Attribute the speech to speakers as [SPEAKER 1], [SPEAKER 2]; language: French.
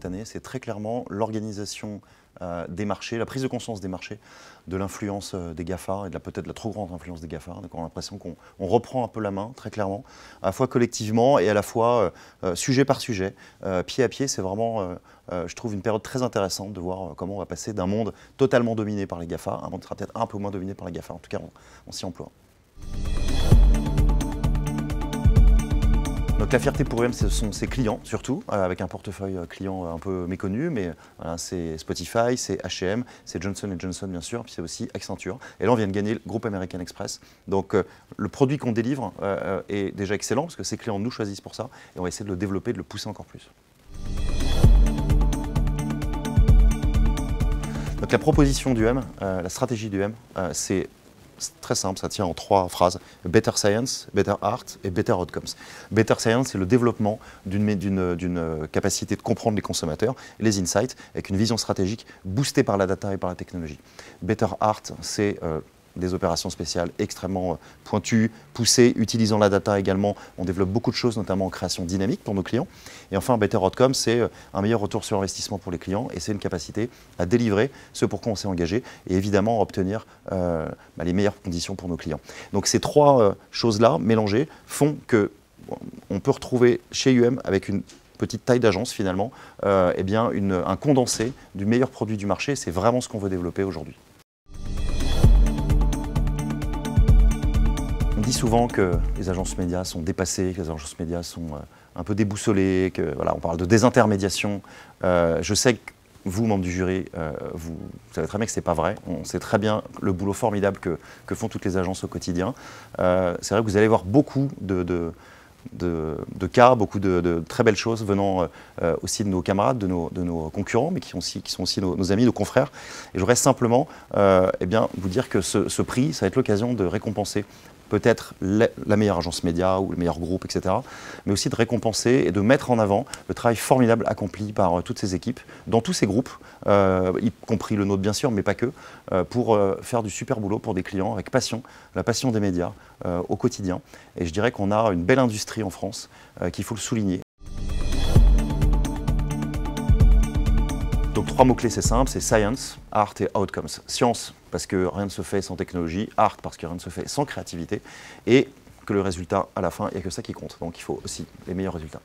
[SPEAKER 1] cette année, c'est très clairement l'organisation des marchés, la prise de conscience des marchés, de l'influence des GAFA et peut-être de la trop grande influence des GAFA. Donc on a l'impression qu'on reprend un peu la main, très clairement, à la fois collectivement et à la fois sujet par sujet, pied à pied. C'est vraiment, je trouve, une période très intéressante de voir comment on va passer d'un monde totalement dominé par les GAFA à un monde qui sera peut-être un peu moins dominé par les GAFA. En tout cas, on s'y emploie. Donc la fierté pour UM, ce sont ses clients surtout, avec un portefeuille client un peu méconnu, mais voilà, c'est Spotify, c'est H&M, c'est Johnson & Johnson bien sûr, puis c'est aussi Accenture. Et là on vient de gagner le groupe American Express. Donc le produit qu'on délivre est déjà excellent, parce que ces clients nous choisissent pour ça, et on va essayer de le développer, de le pousser encore plus. Donc la proposition d'UM, la stratégie d'UM, c'est très simple, ça tient en 3 phrases. Better Science, Better Art et Better Outcomes. Better Science, c'est le développement d'une capacité de comprendre les consommateurs, les insights, avec une vision stratégique boostée par la data et par la technologie. Better Art, c'est des opérations spéciales extrêmement pointues, poussées, utilisant la data également. On développe beaucoup de choses, notamment en création dynamique pour nos clients. Et enfin, Better Outcome, c'est un meilleur retour sur investissement pour les clients et c'est une capacité à délivrer ce pour quoi on s'est engagé et évidemment à obtenir les meilleures conditions pour nos clients. Donc ces 3 choses-là, mélangées, font qu'on peut retrouver chez UM avec une petite taille d'agence finalement, eh bien un condensé du meilleur produit du marché. C'est vraiment ce qu'on veut développer aujourd'hui. On dit souvent que les agences médias sont dépassées, que les agences médias sont un peu déboussolées, que voilà, on parle de désintermédiation. Je sais que vous, membres du jury, vous savez très bien que ce n'est pas vrai. On sait très bien le boulot formidable que font toutes les agences au quotidien. C'est vrai que vous allez voir beaucoup de cas, beaucoup de très belles choses venant aussi de nos camarades, de nos concurrents, mais qui sont aussi nos amis, nos confrères. Et je voudrais simplement eh bien, vous dire que ce prix, ça va être l'occasion de récompenser peut-être la meilleure agence média ou le meilleur groupe, etc. Mais aussi de récompenser et de mettre en avant le travail formidable accompli par toutes ces équipes, dans tous ces groupes, y compris le nôtre bien sûr, mais pas que, pour faire du super boulot pour des clients avec passion, la passion des médias au quotidien. Et je dirais qu'on a une belle industrie en France qu'il faut le souligner. Donc 3 mots-clés, c'est simple, c'est science, art et outcomes. Science, parce que rien ne se fait sans technologie, art, parce que rien ne se fait sans créativité, et que le résultat, à la fin, il n'y a que ça qui compte. Donc il faut aussi les meilleurs résultats.